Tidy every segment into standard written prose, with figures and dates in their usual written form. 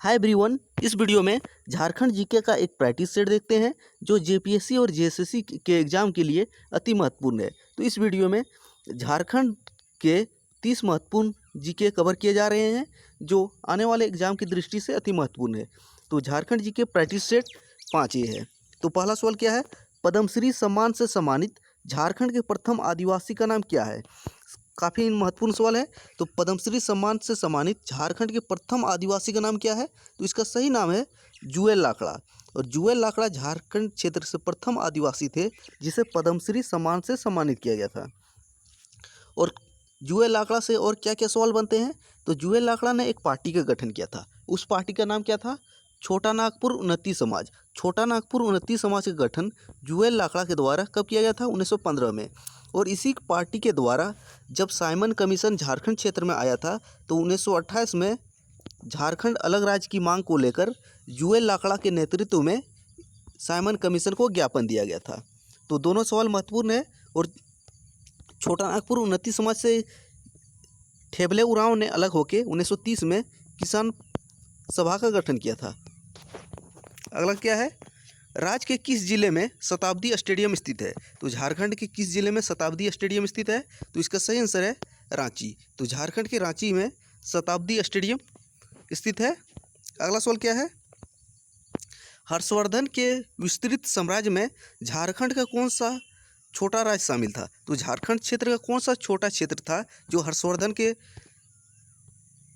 Hi everyone, इस video में Jharkhand GK का एक प्रैक्टिस सेट देखते हैं जो जेपीएससी और जेएसएससी के एग्ज़ाम के लिए अति महत्वपूर्ण है। तो इस वीडियो में झारखंड के 30 महत्वपूर्ण जीके कवर किए जा रहे हैं जो आने वाले एग्ज़ाम की दृष्टि से अति महत्वपूर्ण है। तो झारखंड जीके प्रैक्टिस सेट 5 ये है। तो पहला सवाल क्या है, पद्मश्री सम्मान से सम्मानित झारखंड के प्रथम आदिवासी का नाम क्या है। काफ़ी महत्वपूर्ण सवाल है। तो पद्मश्री सम्मान से सम्मानित झारखंड के प्रथम आदिवासी का नाम क्या है। तो इसका सही नाम है जुएल लाकड़ा। और जुएल लाकड़ा झारखंड क्षेत्र से प्रथम आदिवासी थे जिसे पद्मश्री सम्मान से सम्मानित किया गया था। और जुएल लाकड़ा से और क्या क्या सवाल बनते हैं। तो जुएल लाकड़ा ने एक पार्टी का गठन किया था, उस पार्टी का नाम क्या था, छोटा नागपुर उन्नति समाज। छोटा नागपुर उन्नति समाज का गठन जुएल लाकड़ा के द्वारा कब किया गया था, 1915 में। और इसी पार्टी के द्वारा जब साइमन कमीशन झारखंड क्षेत्र में आया था तो 1928 में झारखंड अलग राज्य की मांग को लेकर जुएल लाकड़ा के नेतृत्व में साइमन कमीशन को ज्ञापन दिया गया था। तो दोनों सवाल महत्वपूर्ण है। और छोटा नागपुर उन्नति समाज से ठेबले उरांव ने अलग होकर 1930 में किसान सभा का गठन किया था। अगला क्या है, राज्य के किस जिले में शताब्दी स्टेडियम स्थित है। तो झारखंड के किस जिले में शताब्दी स्टेडियम स्थित है। तो इसका सही आंसर है रांची। तो झारखंड के रांची में शताब्दी स्टेडियम स्थित है। अगला सवाल क्या है, हर्षवर्धन के विस्तृत साम्राज्य में झारखंड का कौन सा छोटा राज्य शामिल था। तो झारखंड क्षेत्र का कौन सा छोटा क्षेत्र था जो हर्षवर्धन के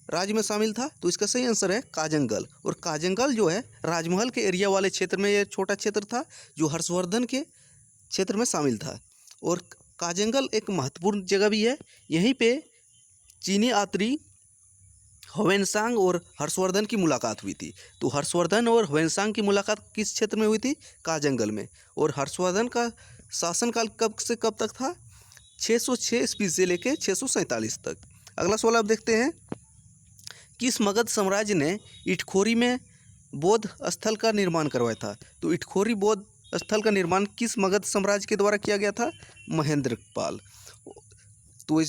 राज्य में शामिल था। तो इसका सही आंसर है काजंगल। और काजंगल जो है राजमहल के एरिया वाले क्षेत्र में ये छोटा क्षेत्र था जो हर्षवर्धन के क्षेत्र में शामिल था। और काजंगल एक महत्वपूर्ण जगह भी है, यहीं पे चीनी यात्री ह्वेनसांग और हर्षवर्धन की मुलाकात हुई थी। तो हर्षवर्धन और ह्वेनसांग की मुलाकात किस क्षेत्र में हुई थी, काजंगल में। और हर्षवर्धन का शासनकाल कब से कब तक था, 606 ईस्वी से लेकर 647 तक। अगला सवाल आप देखते हैं, किस मगध साम्राज्य ने इटखोरी में बौद्ध स्थल का निर्माण करवाया था। तो इटखोरी बौद्ध स्थल का निर्माण किस मगध साम्राज्य के द्वारा किया गया था, महेंद्रपाल। तो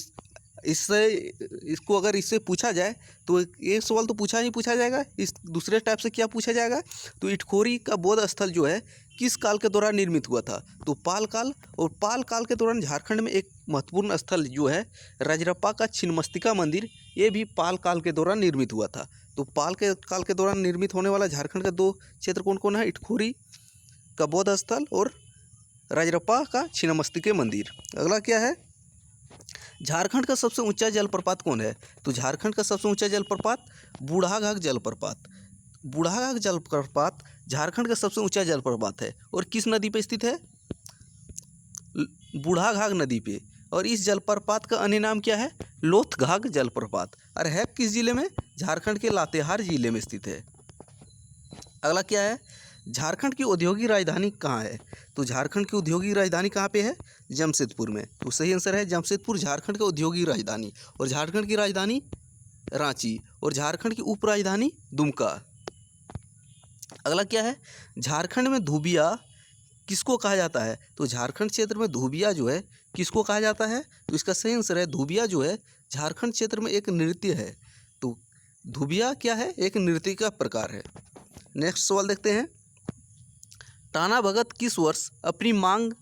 इसको अगर इससे पूछा जाए तो एक सवाल तो पूछा जाएगा, इस दूसरे टाइप से क्या पूछा जाएगा। तो इटखोरी का बौद्ध स्थल जो है किस काल के दौरान निर्मित हुआ था। तो पाल काल। और पाल काल के दौरान झारखंड में एक महत्वपूर्ण स्थल जो है रजरप्पा का छिन्नमस्तिका मंदिर, ये भी पाल काल के दौरान निर्मित हुआ था। तो पाल के काल के दौरान निर्मित होने वाला झारखंड का 2 क्षेत्र कौन कौन है, इटखोरी का बौद्ध स्थल और रजरप्पा का छिन्नमस्तिका मंदिर। अगला क्या है, झारखंड का सबसे ऊंचा जलप्रपात कौन है। तो झारखंड का सबसे ऊंचा जलप्रपात बूढ़ाघाघ जलप्रपात। बूढ़ाघाघ जलप्रपात झारखंड का सबसे ऊंचा जलप्रपात है। और किस नदी पे स्थित है, बूढ़ाघाघ नदी पे। और इस जलप्रपात का अन्य नाम क्या है, लोथघाघ जलप्रपात। और है किस जिले में, झारखंड के लातेहार जिले में स्थित है। अगला क्या है, झारखंड की औद्योगिक राजधानी कहाँ है। तो झारखंड की औद्योगिक राजधानी कहाँ पे है, जमशेदपुर में। तो सही आंसर है जमशेदपुर झारखंड की औद्योगिक राजधानी। और झारखंड की राजधानी रांची। और झारखंड की उपराजधानी दुमका। अगला क्या है, झारखंड में धुबिया किसको कहा जाता है। तो झारखंड क्षेत्र में धुबिया जो है किसको कहा जाता है। तो इसका सही आंसर है धुबिया जो है झारखंड क्षेत्र में एक नृत्य है। तो धुबिया क्या है, एक नृत्य का प्रकार है। नेक्स्ट सवाल देखते हैं, टाना भगत किस वर्ष अपनी मांग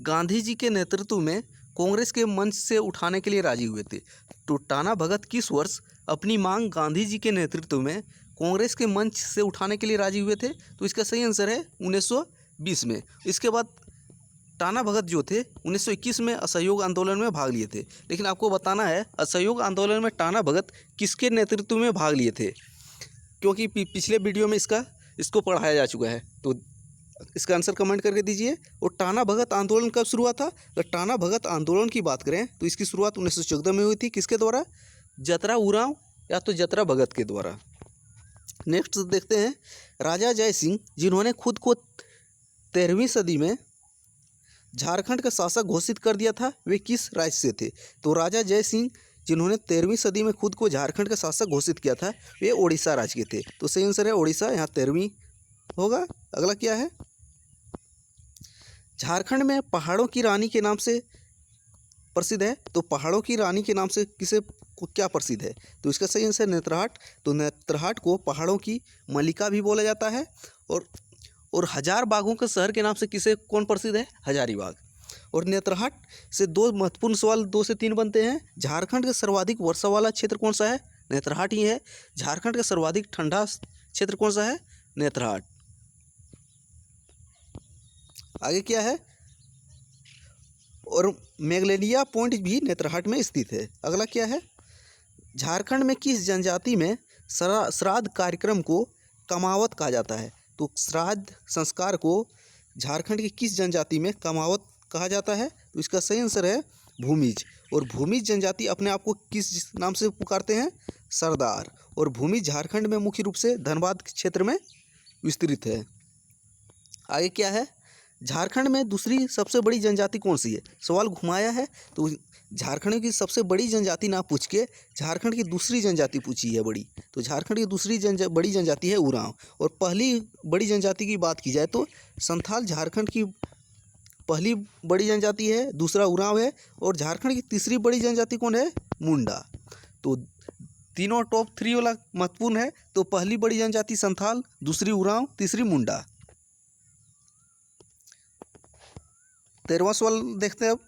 गांधी जी के नेतृत्व में कांग्रेस के मंच से उठाने के लिए राजी हुए थे। तो टाना भगत किस वर्ष अपनी मांग गांधी जी के नेतृत्व में कांग्रेस के मंच से उठाने के लिए राजी हुए थे। तो इसका सही आंसर है 1920 में। इसके बाद टाना भगत जो थे 1921 में असहयोग आंदोलन में भाग लिए थे। लेकिन आपको बताना है असहयोग आंदोलन में टाना भगत किसके नेतृत्व में भाग लिए थे, क्योंकि पिछले वीडियो में इसको पढ़ाया जा चुका है। तो इसका आंसर कमेंट करके दीजिए। और टाना भगत आंदोलन कब शुरू हुआ था। अगर टाना भगत आंदोलन की बात करें तो इसकी शुरुआत 1914 में हुई थी। किसके द्वारा, जतरा उरांव या तो जतरा भगत के द्वारा। नेक्स्ट देखते हैं, राजा जय सिंह जिन्होंने खुद को 13वीं सदी में झारखंड का शासक घोषित कर दिया था, वे किस राज्य से थे। तो राजा जय सिंह जिन्होंने 13वीं सदी में खुद को झारखंड का शासक घोषित किया था वे ओडिशा राज्य के थे। तो सही आंसर है ओडिशा, यहाँ 13वीं होगा। अगला क्या है, झारखंड में पहाड़ों की रानी के नाम से प्रसिद्ध है? तो पहाड़ों की रानी के नाम से किसे को क्या प्रसिद्ध है? तो इसका सही आंसर नेत्रहाट। तो नेत्रहाट को पहाड़ों की मलिका भी बोला जाता है। और हजार बागों के शहर के नाम से किसे कौन प्रसिद्ध है? हजारीबाग। और नेत्रहाट से दो महत्वपूर्ण सवाल 2 से 3 बनते हैं। झारखंड का सर्वाधिक वर्षा वाला क्षेत्र कौन सा है? नेत्रहाट ही है। झारखंड का सर्वाधिक ठंडा क्षेत्र कौन सा है? नेत्रहाट। आगे क्या है? और मेघलेनिया पॉइंट भी नेत्रहाट में स्थित है। अगला क्या है? झारखंड में किस जनजाति में श्राद्ध कार्यक्रम को कमावत कहा जाता है? तो श्राद्ध संस्कार को झारखंड की किस जनजाति में कमावत कहा जाता है? तो इसका सही आंसर है भूमिज। और भूमिज जनजाति अपने आप को किस नाम से पुकारते हैं? सरदार। और भूमिज झारखंड में मुख्य रूप से धनबाद क्षेत्र में विस्तृत है। आगे क्या है? झारखंड में दूसरी सबसे बड़ी जनजाति कौन सी है? सवाल घुमाया है, तो झारखंड की सबसे बड़ी जनजाति ना पूछ के झारखंड की दूसरी जनजाति पूछी है बड़ी। तो झारखंड की दूसरी बड़ी जनजाति है उरांव। और पहली बड़ी जनजाति की बात की जाए तो संथाल झारखंड की पहली बड़ी जनजाति है, दूसरा उरांव है। और झारखंड की तीसरी बड़ी जनजाति कौन है? मुंडा। तो तीनों टॉप 3 वाला महत्वपूर्ण है। तो पहली बड़ी जनजाति संथाल, दूसरी उरांव, तीसरी मुंडा। 13वां सवाल देखते हैं अब।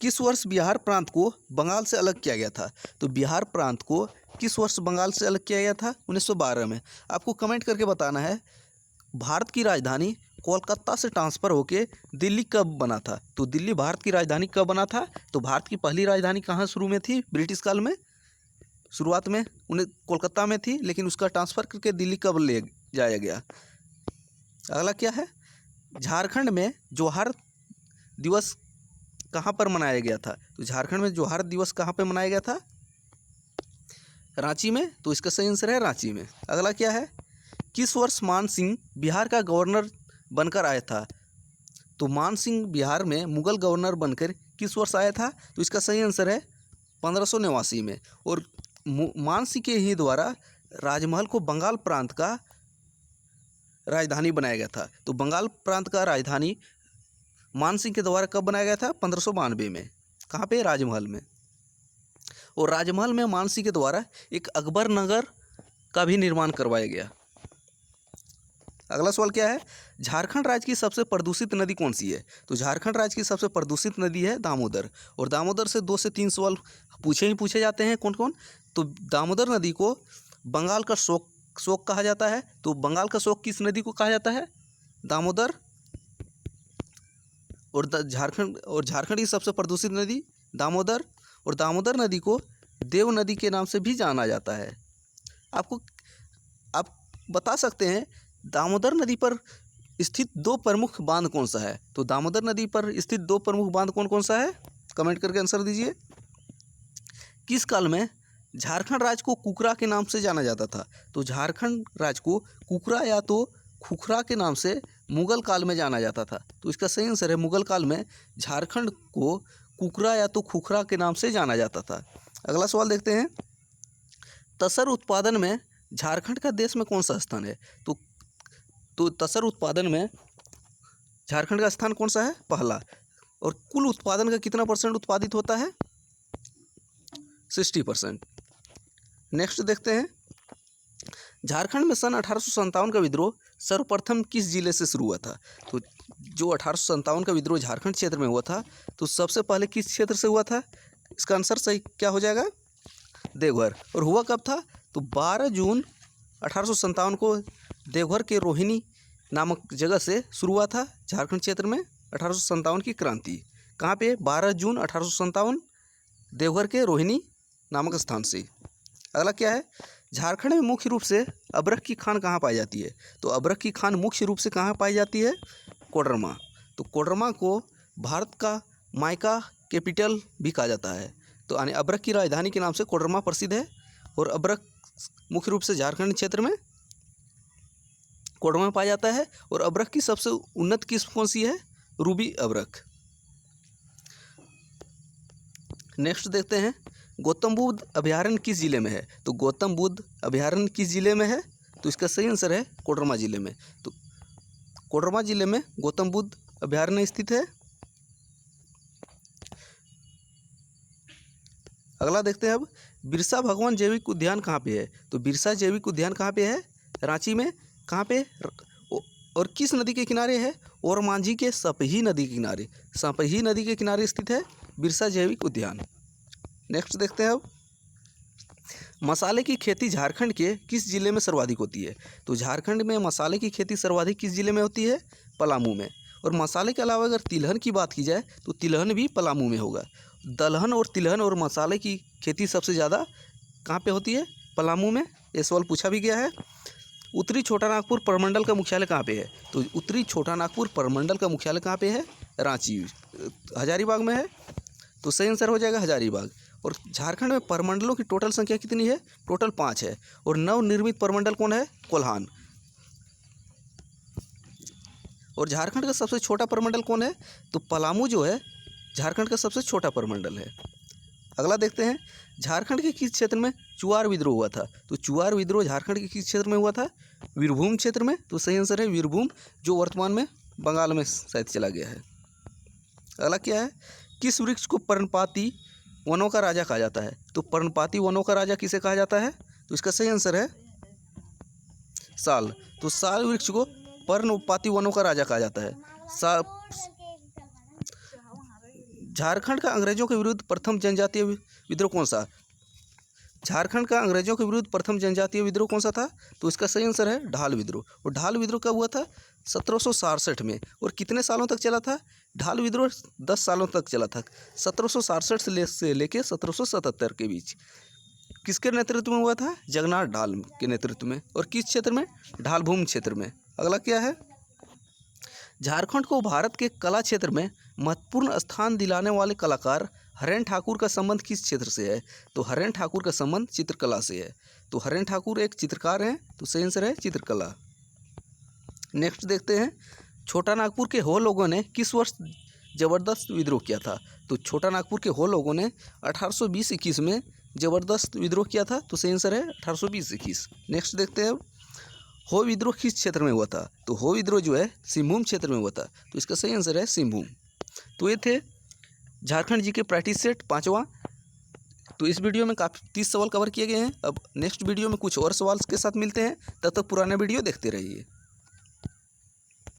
किस वर्ष बिहार प्रांत को बंगाल से अलग किया गया था? तो बिहार प्रांत को किस वर्ष बंगाल से अलग किया गया था? 1912 में। आपको कमेंट करके बताना है भारत की राजधानी कोलकाता से ट्रांसफ़र होके दिल्ली कब बना था? तो दिल्ली भारत की राजधानी कब बना था? तो भारत की पहली राजधानी कहाँ शुरू में थी? ब्रिटिश काल में शुरुआत में उन्हें कोलकाता में थी, लेकिन उसका ट्रांसफ़र करके दिल्ली कब ले जाया गया? अगला क्या है? झारखंड में जोहार दिवस कहाँ पर मनाया गया था? तो झारखंड में जोहार दिवस कहाँ पर मनाया गया था? रांची में। तो इसका सही आंसर है रांची में। अगला क्या है? किस वर्ष मान सिंह बिहार का गवर्नर बनकर आया था? तो मान सिंह बिहार में मुगल गवर्नर बनकर किस वर्ष आया था? तो इसका सही आंसर है 1589 में। और मान सिंह के ही द्वारा राजमहल को बंगाल प्रांत का राजधानी बनाया गया था। तो बंगाल प्रांत का राजधानी मान सिंह के द्वारा कब बनाया गया था? 1592 में। कहाँ पे? राजमहल में। और राजमहल में मान सिंह के द्वारा एक अकबर नगर का भी निर्माण करवाया गया। अगला सवाल क्या है? झारखंड राज्य की सबसे प्रदूषित नदी कौन सी है? तो झारखंड राज्य की सबसे प्रदूषित नदी है दामोदर। और दामोदर से 2 से 3 सवाल पूछे जाते हैं। कौन कौन? तो दामोदर नदी को बंगाल का शोक कहा जाता है। तो बंगाल का शोक किस नदी को कहा जाता है? दामोदर। और झारखंड की सबसे प्रदूषित नदी दामोदर। और दामोदर नदी को देव नदी के नाम से भी जाना जाता है। आप बता सकते हैं दामोदर नदी पर स्थित 2 प्रमुख बांध कौन सा है? तो दामोदर नदी पर स्थित 2 प्रमुख बांध कौन कौन सा है? कमेंट करके आंसर दीजिए। किस काल में झारखंड राज्य को कुकरा के नाम से जाना जाता था? तो झारखंड राज्य को कुकरा या तो खुखरा के नाम से मुगल काल में जाना जाता था। तो इसका सही आंसर है मुगल काल में झारखंड को कुकरा या तो खुखरा के नाम से जाना जाता था। अगला सवाल देखते हैं। तसर उत्पादन में झारखंड का देश में कौन सा स्थान है? तो तसर उत्पादन में झारखंड का स्थान कौन सा है? पहला। और कुल उत्पादन का कितना % उत्पादित होता है? 60%। नेक्स्ट देखते हैं। झारखंड में सन 1857 का विद्रोह सर्वप्रथम किस जिले से शुरू हुआ था? तो जो 1857 का विद्रोह झारखंड क्षेत्र में हुआ था, तो सबसे पहले किस क्षेत्र से हुआ था? इसका आंसर सही क्या हो जाएगा? देवघर। और हुआ कब था? तो 12 जून 1857 को देवघर के रोहिणी नामक जगह से शुरू हुआ था झारखंड क्षेत्र में 1857 की क्रांति। कहाँ पे? 12 जून 1857 देवघर के रोहिणी नामक स्थान से। अगला क्या है? झारखंड में मुख्य रूप से अबरख की खान कहाँ पाई जाती है? तो अबरख की खान मुख्य रूप से कहाँ पाई जाती है? कोडरमा। तो कोडरमा को भारत का माइका कैपिटल भी कहा जाता है। तो यानी अबरख की राजधानी के नाम से कोडरमा प्रसिद्ध है। और अबरख मुख्य रूप से झारखंड क्षेत्र में कोडरमा में पाया जाता है। और अबरख की सबसे उन्नत किस्म कौन सी है? रूबी अबरख। नेक्स्ट देखते हैं। गौतम बुद्ध अभयारण्य किस जिले में है? तो गौतम बुद्ध अभयारण्य किस जिले में है? तो इसका सही आंसर है कोडरमा जिले में। तो कोडरमा जिले में गौतम बुद्ध अभयारण्य स्थित है। अगला देखते हैं अब, बिरसा भगवान जैविक उद्यान कहाँ पे है? तो बिरसा जैविक उद्यान कहाँ पे है? रांची में। कहाँ पे? और किस नदी के किनारे है? ओरमांझी के सपही नदी के किनारे। सपही नदी के किनारे स्थित है बिरसा जैविक उद्यान। नेक्स्ट देखते हैं अब, मसाले की खेती झारखंड के किस जिले में सर्वाधिक होती है? तो झारखंड में मसाले की खेती सर्वाधिक किस जिले में होती है? पलामू में। और मसाले के अलावा अगर तिलहन की बात की जाए तो तिलहन भी पलामू में होगा। दलहन और तिलहन और मसाले की खेती सबसे ज़्यादा कहाँ पे होती है? पलामू में। ये सवाल पूछा भी गया है। उत्तरी छोटा नागपुर प्रमंडल का मुख्यालय कहाँ पे है? तो उत्तरी छोटा नागपुर प्रमंडल का मुख्यालय कहाँ पे है? रांची, हजारीबाग में है। तो सही आंसर हो जाएगा हजारीबाग। और झारखंड में प्रमंडलों की टोटल संख्या कितनी है? टोटल 5 है। और नवनिर्मित प्रमंडल कौन है? कोल्हान। और झारखंड का सबसे छोटा प्रमंडल कौन है? तो पलामू जो है झारखंड का सबसे छोटा प्रमंडल है। अगला देखते हैं, झारखंड के किस क्षेत्र में चुआर विद्रोह हुआ था? तो चुआर विद्रोह झारखंड के किस क्षेत्र में हुआ था? वीरभूम क्षेत्र में। तो सही आंसर है वीरभूम, जो वर्तमान में बंगाल में शायद चला गया है। अगला क्या है, किस वृक्ष को पर्णपाती वनों का राजा कहा जाता है? तो पर्णपाती वनों का राजा किसे कहा जाता है? तो इसका सही आंसर है साल। तो साल वृक्ष को पर्णपाती वनों का राजा कहा जाता है। झारखंड का अंग्रेजों के विरुद्ध प्रथम जनजातीय विद्रोह कौन सा? झारखंड का अंग्रेजों के विरुद्ध प्रथम जनजातीय विद्रोह कौन सा था? तो इसका सही आंसर है ढाल विद्रोह। और ढाल विद्रोह कब हुआ था? 1767 में। और कितने सालों तक चला था? ढाल विद्रोह 10 सालों तक चला था, 1767 से लेके 1777 के बीच। किसके नेतृत्व में हुआ था? जगन्नाथ ढाल के नेतृत्व में। और किस क्षेत्र में? ढालभूमि क्षेत्र में। अगला क्या है, झारखंड को भारत के कला क्षेत्र में महत्वपूर्ण स्थान दिलाने वाले कलाकार हरेन ठाकुर का संबंध किस क्षेत्र से है? तो हरेन ठाकुर का संबंध चित्रकला से है। तो हरेन ठाकुर एक चित्रकार हैं। तो सही आंसर है चित्रकला। नेक्स्ट देखते हैं, छोटा नागपुर के हो लोगों ने किस वर्ष जबरदस्त विद्रोह किया था? तो छोटा नागपुर के हो लोगों ने 1820-21 में जबरदस्त विद्रोह किया था। तो सही आंसर है 1820-21। नेक्स्ट देखते हैं, हो विद्रोह किस क्षेत्र में हुआ था? तो हो विद्रोह जो है सिंहभूम क्षेत्र में हुआ था। तो इसका सही आंसर है सिंहभूम। तो ये थे झारखंड जी के प्रैक्टिस सेट 5वां। तो इस वीडियो में काफ़ी 30 सवाल कवर किए गए हैं। अब नेक्स्ट वीडियो में कुछ और सवाल के साथ मिलते हैं। तब तक पुराना वीडियो देखते रहिए।